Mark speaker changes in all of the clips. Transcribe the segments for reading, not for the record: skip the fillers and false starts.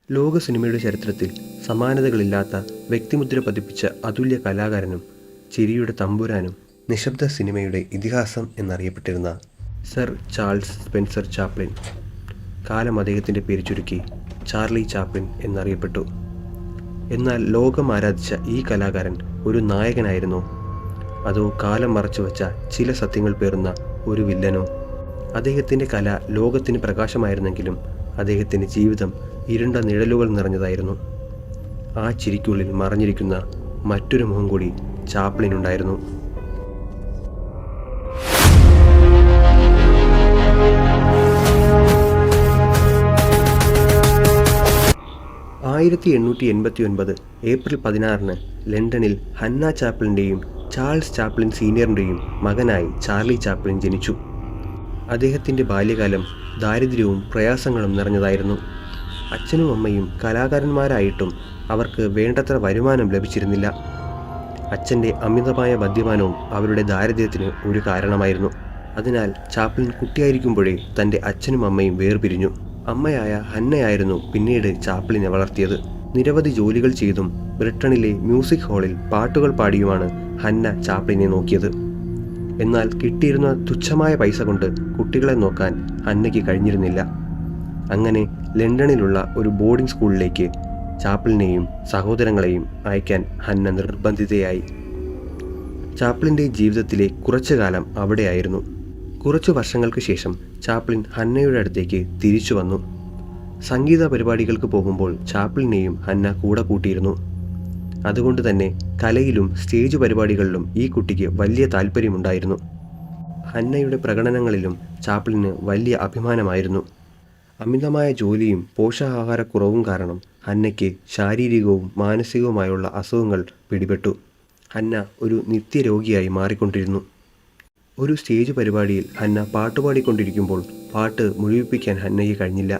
Speaker 1: ലോക സിനിമയുടെ ചരിത്രത്തിൽ സമാനതകളില്ലാത്ത വ്യക്തിമുദ്ര പതിപ്പിച്ച അതുല്യ കലാകാരനും ചിരിയുടെ തമ്പുരാനും നിശബ്ദ സിനിമയുടെ ഇതിഹാസം എന്നറിയപ്പെട്ടിരുന്ന സർ ചാൾസ് സ്പെൻസർ ചാപ്ലിൻ. കാലം അദ്ദേഹത്തിൻ്റെ പേര് ചുരുക്കി ചാർലി ചാപ്ലിൻ എന്നറിയപ്പെട്ടു. എന്നാൽ ലോകം ആരാധിച്ച ഈ കലാകാരൻ ഒരു നായകനായിരുന്നോ, അതോ കാലം മറച്ചുവെച്ച ചില സത്യങ്ങൾ പേറുന്ന ഒരു വില്ലനോ? അദ്ദേഹത്തിൻ്റെ കല ലോകത്തിന് പ്രകാശമായിരുന്നെങ്കിലും അദ്ദേഹത്തിൻ്റെ ജീവിതം ഇരുണ്ട നിഴലുകൾ നിറഞ്ഞതായിരുന്നു. ആ ചിരിക്കുള്ളിൽ മറഞ്ഞിരിക്കുന്ന മറ്റൊരു മുഖം കൂടി ചാപ്ലിനുണ്ടായിരുന്നു. ഏപ്രിൽ 16 ലണ്ടനിൽ ഹന്ന ചാപ്ലിൻ്റെയും ചാൾസ് ചാപ്ലിൻ സീനിയറിൻ്റെയും മകനായി ചാർലി ചാപ്ലിൻ ജനിച്ചു. അദ്ദേഹത്തിൻ്റെ ബാല്യകാലം ദാരിദ്ര്യവും പ്രയാസങ്ങളും നിറഞ്ഞതായിരുന്നു. അച്ഛനും അമ്മയും കലാകാരന്മാരായിട്ടും അവർക്ക് വേണ്ടത്ര വരുമാനം ലഭിച്ചിരുന്നില്ല. അച്ഛൻ്റെ അമിതമായ മദ്യപാനവും അവരുടെ ദാരിദ്ര്യത്തിന് ഒരു കാരണമായിരുന്നു. അതിനാൽ ചാപ്ലിൻ കുട്ടിയായിരിക്കുമ്പോഴേ തൻ്റെ അച്ഛനും അമ്മയും വേർപിരിഞ്ഞു. അമ്മയായ ഹന്നയായിരുന്നു പിന്നീട് ചാപ്ലിനെ വളർത്തിയത്. നിരവധി ജോലികൾ ചെയ്തും ബ്രിട്ടനിലെ മ്യൂസിക് ഹാളിൽ പാട്ടുകൾ പാടിയുമാണ് ഹന്ന ചാപ്ലിനെ നോക്കിയത്. എന്നാൽ കിട്ടിയിരുന്ന തുച്ഛമായ പൈസ കൊണ്ട് കുട്ടികളെ നോക്കാൻ ഹന്നയ്ക്ക് കഴിഞ്ഞിരുന്നില്ല. അങ്ങനെ ലണ്ടനിലുള്ള ഒരു ബോർഡിംഗ് സ്കൂളിലേക്ക് ചാപ്ലിനെയും സഹോദരങ്ങളെയും അയക്കാൻ ഹന്ന നിർബന്ധിതയായി. ചാപ്ലിൻ്റെ ജീവിതത്തിലെ കുറച്ചു കാലം അവിടെയായിരുന്നു. കുറച്ചു വർഷങ്ങൾക്ക് ശേഷം ചാപ്ലിൻ ഹന്നയുടെ അടുത്തേക്ക് തിരിച്ചു വന്നു. സംഗീത പരിപാടികൾക്ക് പോകുമ്പോൾ ചാപ്ലിനെയും ഹന്ന കൂടെ കൂട്ടിയിരുന്നു. അതുകൊണ്ട് തന്നെ കലയിലും സ്റ്റേജ് പരിപാടികളിലും ഈ കുട്ടിക്ക് വലിയ താല്പര്യമുണ്ടായിരുന്നു. ഹന്നയുടെ പ്രകടനങ്ങളിലും ചാപ്ലിന് വലിയ അഭിമാനമായിരുന്നു. അമിതമായ ജോലിയും പോഷകാഹാരക്കുറവും കാരണം ഹന്നയ്ക്ക് ശാരീരികവും മാനസികവുമായുള്ള അസുഖങ്ങൾ പിടിപെട്ടു. ഹന്ന ഒരു നിത്യരോഗിയായി മാറിക്കൊണ്ടിരുന്നു. ഒരു സ്റ്റേജ് പരിപാടിയിൽ ഹന്ന പാട്ടുപാടിക്കൊണ്ടിരിക്കുമ്പോൾ പാട്ട് മുഴുവിപ്പിക്കാൻ ഹന്നയ്ക്ക് കഴിഞ്ഞില്ല.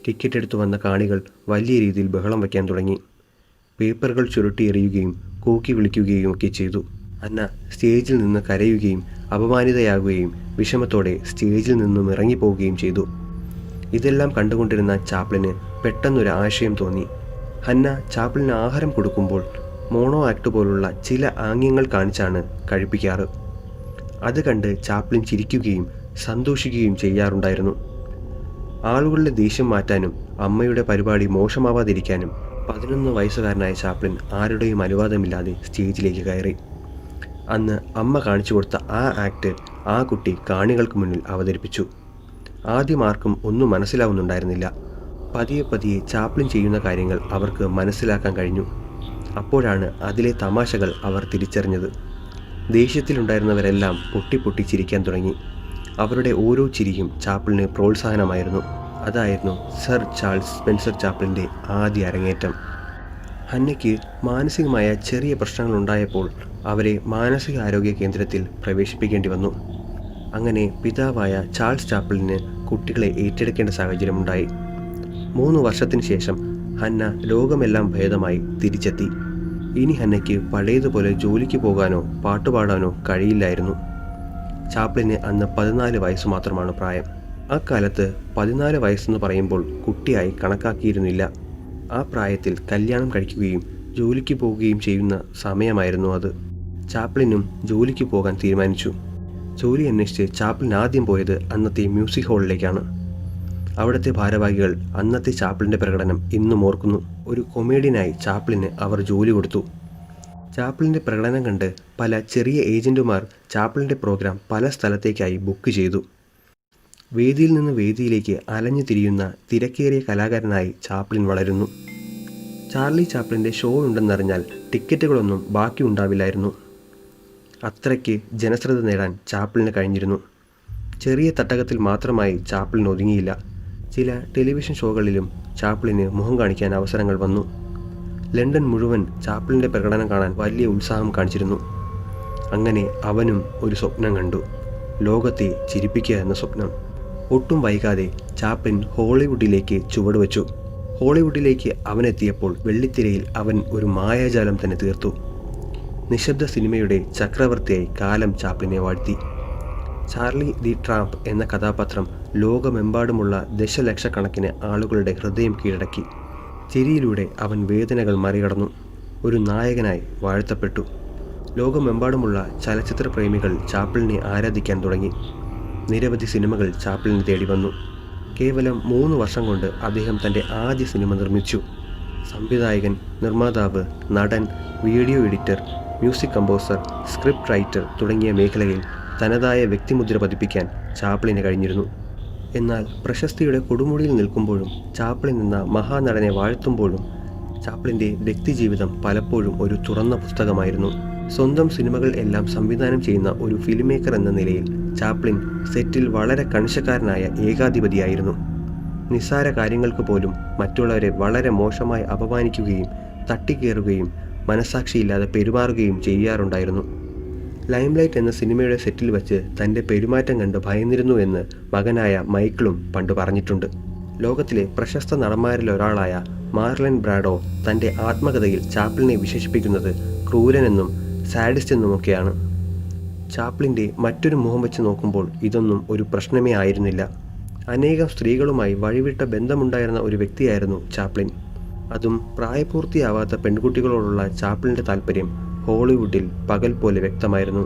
Speaker 1: ടിക്കറ്റ് എടുത്തു വന്ന കാണികൾ വലിയ രീതിയിൽ ബഹളം വയ്ക്കാൻ തുടങ്ങി. പേപ്പറുകൾ ചുരുട്ടിയെറിയുകയും കൂക്കി വിളിക്കുകയും ഒക്കെ ചെയ്തു. ഹന്ന സ്റ്റേജിൽ നിന്ന് കരയുകയും അപമാനിതയാകുകയും വിഷമത്തോടെ സ്റ്റേജിൽ നിന്നും ഇറങ്ങിപ്പോവുകയും ചെയ്തു. ഇതെല്ലാം കണ്ടുകൊണ്ടിരുന്ന ചാപ്ലിന് പെട്ടെന്നൊരു ആശയം തോന്നി. ഹന്ന ചാപ്ലിന് ആഹാരം കൊടുക്കുമ്പോൾ മോണോ ആക്ട് പോലുള്ള ചില ആംഗ്യങ്ങൾ കാണിച്ചാണ് കഴിപ്പിക്കാറ്. അത് കണ്ട് ചാപ്ലിൻ ചിരിക്കുകയും സന്തോഷിക്കുകയും ചെയ്യാറുണ്ടായിരുന്നു. ആളുകളുടെ ദേഷ്യം മാറ്റാനും അമ്മയുടെ പരിപാടി മോശമാവാതിരിക്കാനും 11 വയസ്സുകാരനായ ചാപ്ലിൻ ആരുടെയും അനുവാദമില്ലാതെ സ്റ്റേജിലേക്ക് കയറി. അന്ന് അമ്മ കാണിച്ചു കൊടുത്ത ആ ആക്ട് ആ കുട്ടി കാണികൾക്ക് മുന്നിൽ അവതരിപ്പിച്ചു. ആദ്യം ആർക്കും ഒന്നും മനസ്സിലാവുന്നുണ്ടായിരുന്നില്ല. പതിയെ ചാപ്ലിൻ ചെയ്യുന്ന കാര്യങ്ങൾ അവർക്ക് മനസ്സിലാക്കാൻ കഴിഞ്ഞു. അപ്പോഴാണ് അതിലെ തമാശകൾ അവർ തിരിച്ചറിഞ്ഞത്. ദേഷ്യത്തിലുണ്ടായിരുന്നവരെല്ലാം പൊട്ടി ചിരിക്കാൻ തുടങ്ങി. അവരുടെ ഓരോ ചിരിയും ചാപ്ലിന് പ്രോത്സാഹനമായിരുന്നു. അതായിരുന്നു സർ ചാൾസ് സ്പെൻസർ ചാപ്ലിൻ്റെ ആദ്യ അരങ്ങേറ്റം. ഹന്നയ്ക്ക് മാനസികമായ ചെറിയ പ്രശ്നങ്ങളുണ്ടായപ്പോൾ അവരെ മാനസികാരോഗ്യ കേന്ദ്രത്തിൽ പ്രവേശിപ്പിക്കേണ്ടി വന്നു. അങ്ങനെ പിതാവായ ചാൾസ് ചാപ്ലിന് കുട്ടികളെ ഏറ്റെടുക്കേണ്ട സാഹചര്യമുണ്ടായി. 3 വർഷത്തിന് ശേഷം ഹന്ന രോഗമെല്ലാം ഭേദമായി തിരിച്ചെത്തി. ഇനി ഹന്നയ്ക്ക് പഴയതുപോലെ ജോലിക്ക് പോകാനോ പാട്ടുപാടാനോ കഴിയില്ലായിരുന്നു. ചാപ്ലിന് അന്ന് 14 വയസ്സ് മാത്രമാണ് പ്രായം. അക്കാലത്ത് 14 വയസ്സെന്ന് പറയുമ്പോൾ കുട്ടിയായി കണക്കാക്കിയിരുന്നില്ല. ആ പ്രായത്തിൽ കല്യാണം കഴിക്കുകയും ജോലിക്ക് പോവുകയും ചെയ്യുന്ന സമയമായിരുന്നു അത്. ചാപ്ലിനും ജോലിക്ക് പോകാൻ തീരുമാനിച്ചു. ജോലി അന്വേഷിച്ച് ചാപ്ലിൻ ആദ്യം പോയത് അന്നത്തെ മ്യൂസിക് ഹാളിലേക്കാണ്. അവിടുത്തെ ഭാരവാഹികൾ അന്നത്തെ ചാപ്ലിൻ്റെ പ്രകടനം ഇന്നും ഓർക്കുന്നു. ഒരു കൊമേഡിയനായി ചാപ്ലിന് അവർ ജോലി കൊടുത്തു. ചാപ്ലിൻ്റെ പ്രകടനം കണ്ട് പല ചെറിയ ഏജൻറ്റുമാർ ചാപ്ലിൻ്റെ പ്രോഗ്രാം പല സ്ഥലത്തേക്കായി ബുക്ക് ചെയ്തു. വേദിയിൽ നിന്ന് വേദിയിലേക്ക് അലഞ്ഞു തിരിയുന്ന തിരക്കേറിയ കലാകാരനായി ചാപ്ലിൻ വളരുന്നു. ചാർലി ചാപ്ലിൻ്റെ ഷോ ഉണ്ടെന്നറിഞ്ഞാൽ ടിക്കറ്റുകളൊന്നും ബാക്കി ഉണ്ടാവില്ലായിരുന്നു. അത്രയ്ക്ക് ജനശ്രദ്ധ നേടാൻ ചാപ്ലിന് കഴിഞ്ഞിരുന്നു. ചെറിയ തട്ടകത്തിൽ മാത്രമായി ചാപ്ലിൻ ഒതുങ്ങിയില്ല. ചില ടെലിവിഷൻ ഷോകളിലും ചാപ്ലിന് മുഖം കാണിക്കാൻ അവസരങ്ങൾ വന്നു. ലണ്ടൻ മുഴുവൻ ചാപ്ലിൻ്റെ പ്രകടനം കാണാൻ വലിയ ഉത്സാഹം കാണിച്ചിരുന്നു. അങ്ങനെ അവനും ഒരു സ്വപ്നം കണ്ടു, ലോകത്തെ ചിരിപ്പിക്കുക എന്ന സ്വപ്നം. ഒട്ടും വൈകാതെ ചാപ്ലിൻ ഹോളിവുഡിലേക്ക് ചുവടുവെച്ചു. ഹോളിവുഡിലേക്ക് അവനെത്തിയപ്പോൾ വെള്ളിത്തിരയിൽ അവൻ ഒരു മായാജാലം തന്നെ തീർത്തു. നിശബ്ദ സിനിമയുടെ ചക്രവർത്തിയായി കാലം ചാപ്ലിനെ വാഴ്ത്തി. ചാർലി ദി ട്രാംപ് എന്ന കഥാപാത്രം ലോകമെമ്പാടുമുള്ള ദശലക്ഷക്കണക്കിന് ആളുകളുടെ ഹൃദയം കീഴടക്കി. ചിരിയിലൂടെ അവൻ വേദനകൾ മറികടന്നു. ഒരു നായകനായി വാഴ്ത്തപ്പെട്ടു. ലോകമെമ്പാടുമുള്ള ചലച്ചിത്ര പ്രേമികൾ ചാപ്ലിനെ ആരാധിക്കാൻ തുടങ്ങി. നിരവധി സിനിമകൾ ചാപ്ലിനെ തേടി വന്നു. കേവലം 3 വർഷം കൊണ്ട് അദ്ദേഹം തൻ്റെ ആദ്യ സിനിമ നിർമ്മിച്ചു. സംവിധായകൻ, നിർമ്മാതാവ്, നടൻ, video editor, music composer, script writer തുടങ്ങിയ മേഖലയിൽ തനതായ വ്യക്തിമുദ്ര പതിപ്പിക്കാൻ ചാപ്ലിന് കഴിഞ്ഞിരുന്നു. എന്നാൽ പ്രശസ്തിയുടെ കൊടുമുടിയിൽ നിൽക്കുമ്പോഴും ചാപ്ലിൻ എന്ന മഹാനടനെ വാഴ്ത്തുമ്പോഴും ചാപ്ലിൻ്റെ വ്യക്തിജീവിതം പലപ്പോഴും ഒരു തുറന്ന പുസ്തകമായിരുന്നു. സ്വന്തം സിനിമകൾ എല്ലാം സംവിധാനം ചെയ്യുന്ന ഒരു ഫിലിം മേക്കർ എന്ന നിലയിൽ ചാപ്ലിൻ സെറ്റിൽ വളരെ കണിശക്കാരനായ ഏകാധിപതിയായിരുന്നു. നിസ്സാര കാര്യങ്ങൾക്ക് പോലും മറ്റുള്ളവരെ വളരെ മോശമായി അപമാനിക്കുകയും തട്ടിക്കേറുകയും മനസാക്ഷിയില്ലാതെ പെരുമാറുകയും ചെയ്യാറുണ്ടായിരുന്നു. ലൈംലൈറ്റ് എന്ന സിനിമയുടെ സെറ്റിൽ വച്ച് തൻ്റെ പെരുമാറ്റം കണ്ട് ഭയന്നിരുന്നു എന്ന് മകനായ മൈക്കിളും പണ്ട് പറഞ്ഞിട്ടുണ്ട്. ലോകത്തിലെ പ്രശസ്ത നടന്മാരിലൊരാളായ മാർലൻ ബ്രാഡോ തൻ്റെ ആത്മകഥയിൽ ചാപ്ലിനെ വിശേഷിപ്പിക്കുന്നത് ക്രൂരനെന്നും സാഡിസ്റ്റ് എന്നുമൊക്കെയാണ്. ചാപ്ലിൻ്റെ മറ്റൊരു മുഖം വെച്ച് നോക്കുമ്പോൾ ഇതൊന്നും ഒരു പ്രശ്നമേ ആയിരുന്നില്ല. അനേകം സ്ത്രീകളുമായി വഴിവിട്ട ബന്ധമുണ്ടായിരുന്ന ഒരു വ്യക്തിയായിരുന്നു ചാപ്ലിൻ. അതും പ്രായപൂർത്തിയാവാത്ത പെൺകുട്ടികളോടുള്ള ചാപ്ലിൻ്റെ താല്പര്യം ഹോളിവുഡിൽ പകൽ പോലെ വ്യക്തമായിരുന്നു.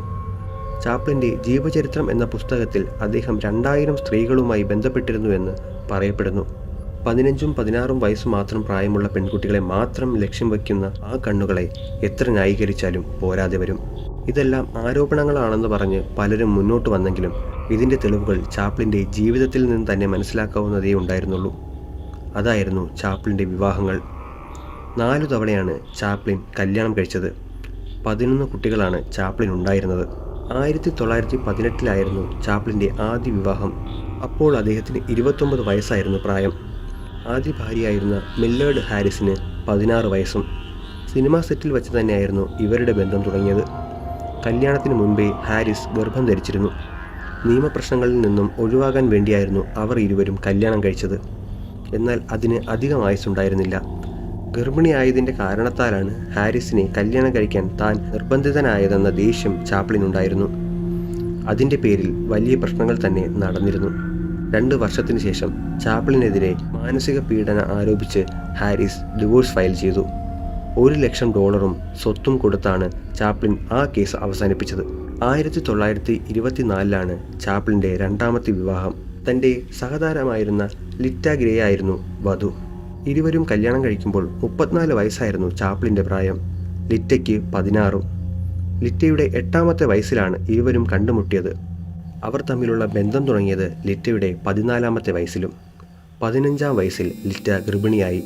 Speaker 1: ചാപ്ലിൻ്റെ ജീവചരിത്രം എന്ന പുസ്തകത്തിൽ അദ്ദേഹം 2000 സ്ത്രീകളുമായി ബന്ധപ്പെട്ടിരുന്നുവെന്ന് പറയപ്പെടുന്നു. 15ഉം 16ഉം വയസ്സ് മാത്രം പ്രായമുള്ള പെൺകുട്ടികളെ മാത്രം ലക്ഷ്യം വയ്ക്കുന്ന ആ കണ്ണുകളെ എത്ര ന്യായീകരിച്ചാലും പോരാതെ വരും. ഇതെല്ലാം ആരോപണങ്ങളാണെന്ന് പറഞ്ഞ് പലരും മുന്നോട്ട് വന്നെങ്കിലും ഇതിൻ്റെ തെളിവുകൾ ചാപ്ലിൻ്റെ ജീവിതത്തിൽ നിന്ന് തന്നെ മനസ്സിലാക്കാവുന്നതേ ഉണ്ടായിരുന്നുള്ളൂ. അതായിരുന്നു ചാപ്ലിൻ്റെ വിവാഹങ്ങൾ. 4 തവണയാണ് ചാപ്ലിൻ കല്യാണം കഴിച്ചത്. 11 കുട്ടികളാണ് ചാപ്ലിൻ ഉണ്ടായിരുന്നത്. 1918 ചാപ്ലിൻ്റെ ആദ്യ വിവാഹം. അപ്പോൾ അദ്ദേഹത്തിന് 29 വയസ്സായിരുന്നു പ്രായം. ആദ്യ ഭാര്യയായിരുന്ന മില്ലേർഡ് ഹാരിസിന് 16 വയസ്സും. സിനിമാ സെറ്റിൽ വെച്ച് തന്നെയായിരുന്നു ഇവരുടെ ബന്ധം തുടങ്ങിയത്. കല്യാണത്തിന് മുൻപേ ഹാരിസ് ഗർഭം ധരിച്ചിരുന്നു. നിയമപ്രശ്നങ്ങളിൽ നിന്നും ഒഴിവാകാൻ വേണ്ടിയായിരുന്നു അവർ ഇരുവരും കല്യാണം കഴിച്ചത്. എന്നാൽ അതിന് അധികം ആയുസ്സുണ്ടായിരുന്നില്ല. ഗർഭിണിയായതിൻ്റെ കാരണത്താലാണ് ഹാരിസിനെ കല്യാണം കഴിക്കാൻ താൻ നിർബന്ധിതനായതെന്ന ദേഷ്യം ചാപ്ലിനുണ്ടായിരുന്നു. അതിൻ്റെ പേരിൽ വലിയ പ്രശ്നങ്ങൾ തന്നെ നടന്നിരുന്നു. 2 വർഷത്തിന് ശേഷം ചാപ്ലിനെതിരെ മാനസിക പീഡന ആരോപിച്ച് ഹാരിസ് ഡിവോഴ്സ് ഫയൽ ചെയ്തു. $1,00,000 സ്വത്തും കൊടുത്താണ് ചാപ്ലിൻ ആ കേസ് അവസാനിപ്പിച്ചത്. 1924 ചാപ്ലിൻ്റെ 2ാമത്തെ വിവാഹം. തൻ്റെ സഹതാരമായിരുന്ന ലിറ്റ ഗ്രേ ആയിരുന്നു വധു. ഇരുവരും കല്യാണം കഴിക്കുമ്പോൾ 34 വയസ്സായിരുന്നു ചാപ്ലിൻ്റെ പ്രായം. ലിറ്റയ്ക്ക് 16. ലിറ്റയുടെ 8ാമത്തെ വയസ്സിലാണ് ഇരുവരും കണ്ടുമുട്ടിയത്. അവർ തമ്മിലുള്ള ബന്ധം തുടങ്ങിയത് ലിറ്റയുടെ 14ാമത്തെ വയസ്സിലും. 15ാം വയസ്സിൽ ലിറ്റ ഗർഭിണിയായി.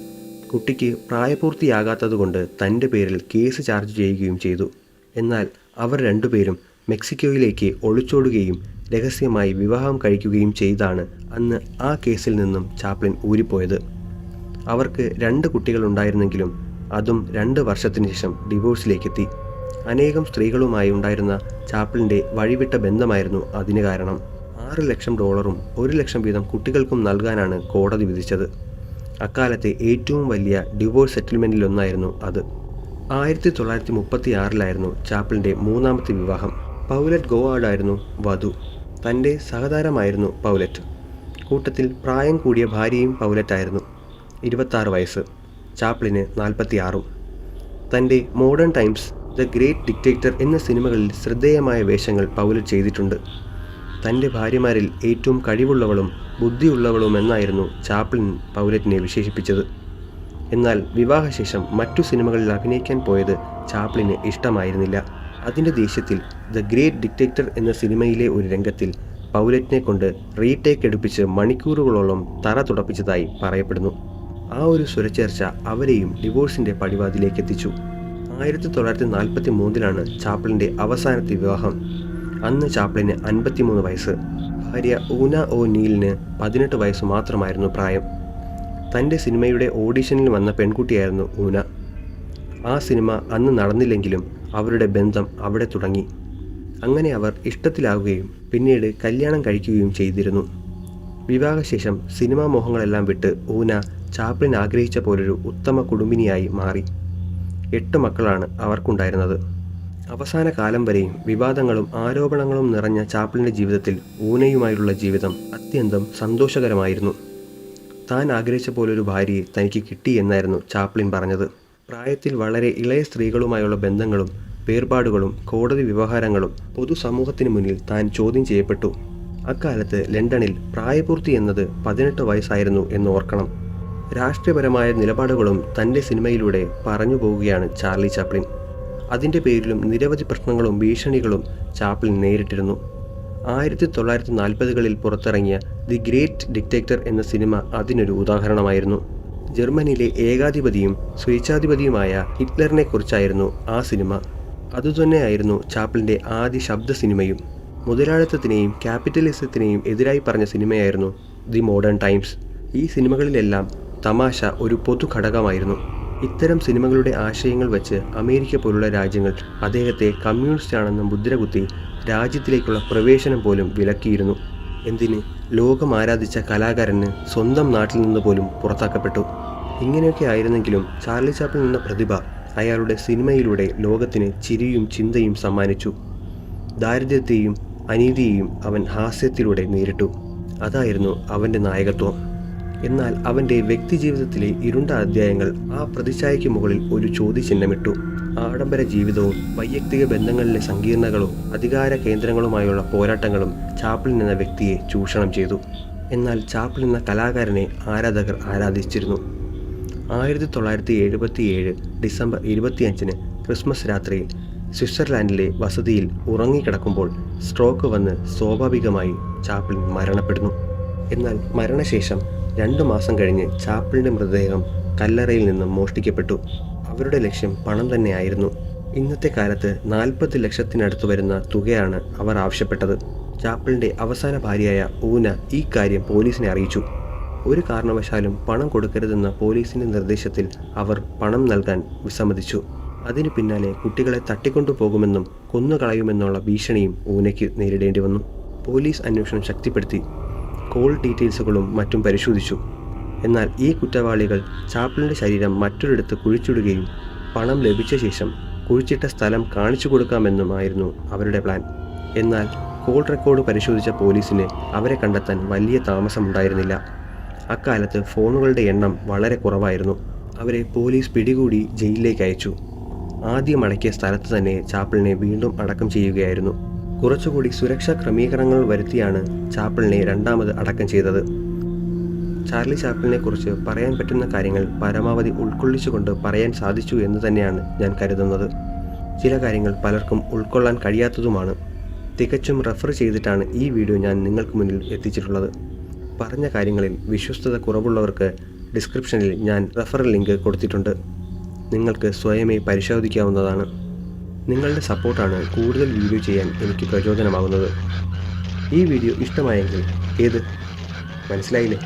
Speaker 1: കുട്ടിക്ക് പ്രായപൂർത്തിയാകാത്തതുകൊണ്ട് തൻ്റെ പേരിൽ കേസ് ചാർജ് ചെയ്യുകയും ചെയ്തു. എന്നാൽ അവർ രണ്ടുപേരും മെക്സിക്കോയിലേക്ക് ഒളിച്ചോടുകയും രഹസ്യമായി വിവാഹം കഴിക്കുകയും ചെയ്താണ് അന്ന് ആ കേസിൽ നിന്നും ചാപ്ലിൻ ഊരിപ്പോയത്. അവർക്ക് 2 കുട്ടികളുണ്ടായിരുന്നെങ്കിലും അതും 2 വർഷത്തിന് ശേഷം ഡിവോഴ്സിലേക്കെത്തി. അനേകം സ്ത്രീകളുമായി ഉണ്ടായിരുന്ന ചാപ്ലിൻ്റെ വഴിവിട്ട ബന്ധമായിരുന്നു അതിന് കാരണം. $6,00,000 $1,00,000 വീതം കുട്ടികൾക്കും നൽകാനാണ് കോടതി വിധിച്ചത്. അക്കാലത്തെ ഏറ്റവും വലിയ ഡിവോഴ്സ് സെറ്റിൽമെൻറ്റിലൊന്നായിരുന്നു അത്. 1936 ചാപ്ലിൻ്റെ 3ാമത്തെ വിവാഹം. പൗലറ്റ് ഗോവാർഡായിരുന്നു വധു. തൻ്റെ സഹതാരമായിരുന്നു പൗലറ്റ്. കൂട്ടത്തിൽ പ്രായം കൂടിയ ഭാര്യയും പൗലറ്റായിരുന്നു. 26 വയസ്സ്. ചാപ്ലിന് 46. തൻ്റെ modern times, the great dictator എന്ന സിനിമകളിൽ ശ്രദ്ധേയമായ വേഷങ്ങൾ പൗലറ്റ് ചെയ്തിട്ടുണ്ട്. തൻ്റെ ഭാര്യമാരിൽ ഏറ്റവും കഴിവുള്ളവളും ബുദ്ധിയുള്ളവളും എന്നായിരുന്നു ചാപ്ലിൻ പൗലറ്റിനെ വിശേഷിപ്പിച്ചത്. എന്നാൽ വിവാഹശേഷം മറ്റു സിനിമകളിൽ അഭിനയിക്കാൻ പോയത് ചാപ്ലിന് ഇഷ്ടമായിരുന്നില്ല. അതിൻ്റെ ദേഷ്യത്തിൽ ദ ഗ്രേറ്റ് ഡിക്റ്റേറ്റർ എന്ന സിനിമയിലെ ഒരു രംഗത്തിൽ പൗലറ്റിനെ കൊണ്ട് റീടേക്ക് എടുപ്പിച്ച് മണിക്കൂറുകളോളം തറ തുടപ്പിച്ചതായി പറയപ്പെടുന്നു. ആ ഒരു സ്വരച്ചേർച്ച അവരെയും ഡിവോഴ്സിൻ്റെ പടിവാതിലേക്ക് എത്തിച്ചു. 1943 ചാപ്ലിൻ്റെ അവസാനത്തെ വിവാഹം. അന്ന് ചാപ്ലിന് 53 വയസ്സ്. ഭാര്യ ഊന ഒ നീലിന് 18 വയസ്സ് മാത്രമായിരുന്നു പ്രായം. തൻ്റെ സിനിമയുടെ ഓഡിഷനിൽ വന്ന പെൺകുട്ടിയായിരുന്നു ഊന. ആ സിനിമ അന്ന് നടന്നില്ലെങ്കിലും അവരുടെ ബന്ധം അവിടെ തുടങ്ങി. അങ്ങനെ അവർ ഇഷ്ടത്തിലാവുകയും പിന്നീട് കല്യാണം കഴിക്കുകയും ചെയ്തിരുന്നു. വിവാഹശേഷം സിനിമാ മോഹങ്ങളെല്ലാം വിട്ട് ഊന ചാപ്ലിൻ ആഗ്രഹിച്ച പോലൊരു ഉത്തമ കുടുംബിനിയായി മാറി. 8 മക്കളാണ് അവർക്കുണ്ടായിരുന്നത്. അവസാന കാലം വരെയും വിവാദങ്ങളും ആരോപണങ്ങളും നിറഞ്ഞ ചാപ്ലിൻ്റെ ജീവിതത്തിൽ ഊനയുമായുള്ള ജീവിതം അത്യന്തം സന്തോഷകരമായിരുന്നു. താൻ ആഗ്രഹിച്ച പോലൊരു ഭാര്യയെ തനിക്ക് കിട്ടി എന്നായിരുന്നു ചാപ്ലിൻ പറഞ്ഞത്. പ്രായത്തിൽ വളരെ ഇളയ സ്ത്രീകളുമായുള്ള ബന്ധങ്ങളും വേർപാടുകളും കോടതി വ്യവഹാരങ്ങളും പൊതുസമൂഹത്തിന് മുന്നിൽ താൻ ചോദ്യം ചെയ്യപ്പെട്ടു. അക്കാലത്ത് ലണ്ടനിൽ പ്രായപൂർത്തി എന്നത് 18 വയസ്സായിരുന്നു എന്ന് ഓർക്കണം. രാഷ്ട്രീയപരമായ നിലപാടുകളും തൻ്റെ സിനിമയിലൂടെ പറഞ്ഞു പോവുകയാണ് ചാർലി ചാപ്ലിൻ. അതിൻ്റെ പേരിലും നിരവധി പ്രശ്നങ്ങളും ഭീഷണികളും ചാപ്ലിൻ നേരിട്ടിരുന്നു. 1940കളിൽ പുറത്തിറങ്ങിയ ദി ഗ്രേറ്റ് ഡിക്റ്റേറ്റർ എന്ന സിനിമ അതിനൊരു ഉദാഹരണമായിരുന്നു. ജർമ്മനിയിലെ ഏകാധിപതിയും സ്വേച്ഛാധിപതിയുമായ ഹിറ്റ്ലറിനെക്കുറിച്ചായിരുന്നു ആ സിനിമ. അതുതന്നെയായിരുന്നു ചാപ്ലിൻ്റെ ആദ്യ ശബ്ദ സിനിമയും. മുതലാളിത്തത്തിനെയും ക്യാപിറ്റലിസത്തിനെയും എതിരായി പറഞ്ഞ സിനിമയായിരുന്നു ദി മോഡേൺ ടൈംസ്. ഈ സിനിമകളിലെല്ലാം തമാശ ഒരു പൊതു ഘടകമായിരുന്നു. ഇത്തരം സിനിമകളുടെ ആശയങ്ങൾ വെച്ച് അമേരിക്ക പോലുള്ള രാജ്യങ്ങൾ അദ്ദേഹത്തെ കമ്മ്യൂണിസ്റ്റ് ആണെന്ന് മുദ്രകുത്തി രാജ്യത്തിലേക്കുള്ള പ്രവേശനം പോലും വിലക്കിയിരുന്നു. എന്തിന്, ലോകം ആരാധിച്ച കലാകാരന് സ്വന്തം നാട്ടിൽ നിന്ന് പോലും പുറത്താക്കപ്പെട്ടു. ഇങ്ങനെയൊക്കെ ആയിരുന്നെങ്കിലും ചാർലി ചാപ്ലിൻ എന്ന പ്രതിഭ അയാളുടെ സിനിമയിലൂടെ ലോകത്തിന് ചിരിയും ചിന്തയും സമ്മാനിച്ചു. ദാരിദ്ര്യത്തെയും അനീതിയെയും അവൻ ഹാസ്യത്തിലൂടെ നേരിട്ടു. അതായിരുന്നു അവൻ്റെ നായകത്വം. എന്നാൽ അവൻ്റെ വ്യക്തിജീവിതത്തിലെ ഇരുണ്ട അധ്യായങ്ങൾ ആ പ്രതിച്ഛായയ്ക്ക് മുകളിൽ ഒരു ചോദ്യചിഹ്നമിട്ടു. ആഡംബര ജീവിതവും വൈയക്തിക ബന്ധങ്ങളിലെ സങ്കീർണതകളും അധികാര കേന്ദ്രങ്ങളുമായുള്ള പോരാട്ടങ്ങളും ചാപ്ലിൻ എന്ന വ്യക്തിയെ ചൂഷണം ചെയ്തു. എന്നാൽ ചാപ്ലിൻ എന്ന കലാകാരനെ ആരാധകർ ആരാധിച്ചിരുന്നു. 1977 ഡിസംബർ 25 ക്രിസ്മസ് രാത്രിയിൽ സ്വിറ്റ്സർലാൻഡിലെ വസതിയിൽ ഉറങ്ങിക്കിടക്കുമ്പോൾ സ്ട്രോക്ക് വന്ന് സ്വാഭാവികമായി ചാപ്ലിൻ മരണപ്പെടുന്നു. എന്നാൽ മരണശേഷം 2 മാസം കഴിഞ്ഞ് ചാപ്ലിൻ്റെ മൃതദേഹം കല്ലറയിൽ നിന്നും മോഷ്ടിക്കപ്പെട്ടു. അവരുടെ ലക്ഷ്യം പണം തന്നെയായിരുന്നു. ഇന്നത്തെ കാലത്ത് 40 ലക്ഷത്തിനടുത്ത് വരുന്ന തുകയാണ് അവർ ആവശ്യപ്പെട്ടത്. ചാപ്ലിൻ്റെ അവസാന ഭാര്യയായ ഊന ഈ കാര്യം പോലീസിനെ അറിയിച്ചു. ഒരു കാരണവശാലും പണം കൊടുക്കരുതെന്ന പോലീസിൻ്റെ നിർദ്ദേശത്തിൽ അവർ പണം നൽകാൻ വിസമ്മതിച്ചു. അതിനു പിന്നാലെ കുട്ടികളെ തട്ടിക്കൊണ്ടുപോകുമെന്നും കൊന്നുകളയുമെന്നുള്ള ഭീഷണിയും ഊനയ്ക്ക് നേരിടേണ്ടി വന്നു. പോലീസ് അന്വേഷണം ശക്തിപ്പെടുത്തി. കോൾ ഡീറ്റെയിൽസുകളും മറ്റും പരിശോധിച്ചു. എന്നാൽ ഈ കുറ്റവാളികൾ ചാപ്ലിൻ്റെ ശരീരം മറ്റൊരിടത്ത് കുഴിച്ചിടുകയും പണം ലഭിച്ച ശേഷം കുഴിച്ചിട്ട സ്ഥലം കാണിച്ചു കൊടുക്കാമെന്നുമായിരുന്നു അവരുടെ പ്ലാൻ. എന്നാൽ കോൾ റെക്കോർഡ് പരിശോധിച്ച പോലീസിന് അവരെ കണ്ടെത്താൻ വലിയ താമസമുണ്ടായിരുന്നില്ല. അക്കാലത്ത് ഫോണുകളുടെ എണ്ണം വളരെ കുറവായിരുന്നു. അവരെ പോലീസ് പിടികൂടി ജയിലിലേക്ക് അയച്ചു. ആദ്യം അടക്കിയ സ്ഥലത്ത് തന്നെ ചാപ്ലിനെ വീണ്ടും അടക്കം ചെയ്യുകയായിരുന്നു. കുറച്ചുകൂടി സുരക്ഷാ ക്രമീകരണങ്ങൾ വരുത്തിയാണ് ചാപ്ലിനെ രണ്ടാമത് അടക്കം ചെയ്തത്. ചാർലി ചാപ്ലിനെ കുറിച്ച് പറയാൻ പറ്റുന്ന കാര്യങ്ങൾ പരമാവധി ഉൾക്കൊള്ളിച്ചുകൊണ്ട് പറയാൻ സാധിച്ചു എന്ന് തന്നെയാണ് ഞാൻ കരുതുന്നത്. ചില കാര്യങ്ങൾ പലർക്കും ഉൾക്കൊള്ളാൻ കഴിയാത്തതുമാണ്. തികച്ചും റെഫർ ചെയ്തിട്ടാണ് ഈ വീഡിയോ ഞാൻ നിങ്ങൾക്ക് മുന്നിൽ എത്തിച്ചിട്ടുള്ളത്. പറഞ്ഞ കാര്യങ്ങളിൽ വിശ്വസ്തത കുറവുള്ളവർക്ക് ഡിസ്ക്രിപ്ഷനിൽ ഞാൻ റെഫറൽ ലിങ്ക് കൊടുത്തിട്ടുണ്ട്. നിങ്ങൾക്ക് സ്വയമേ പരിശോധിക്കാവുന്നതാണ്. നിങ്ങളുടെ സപ്പോർട്ടാണ് കൂടുതൽ വീഡിയോ ചെയ്യാൻ എനിക്ക് പ്രചോദനമാകുന്നത്. ഈ വീഡിയോ ഇഷ്ടമായെങ്കിൽ മനസ്സിലായില്ലേ?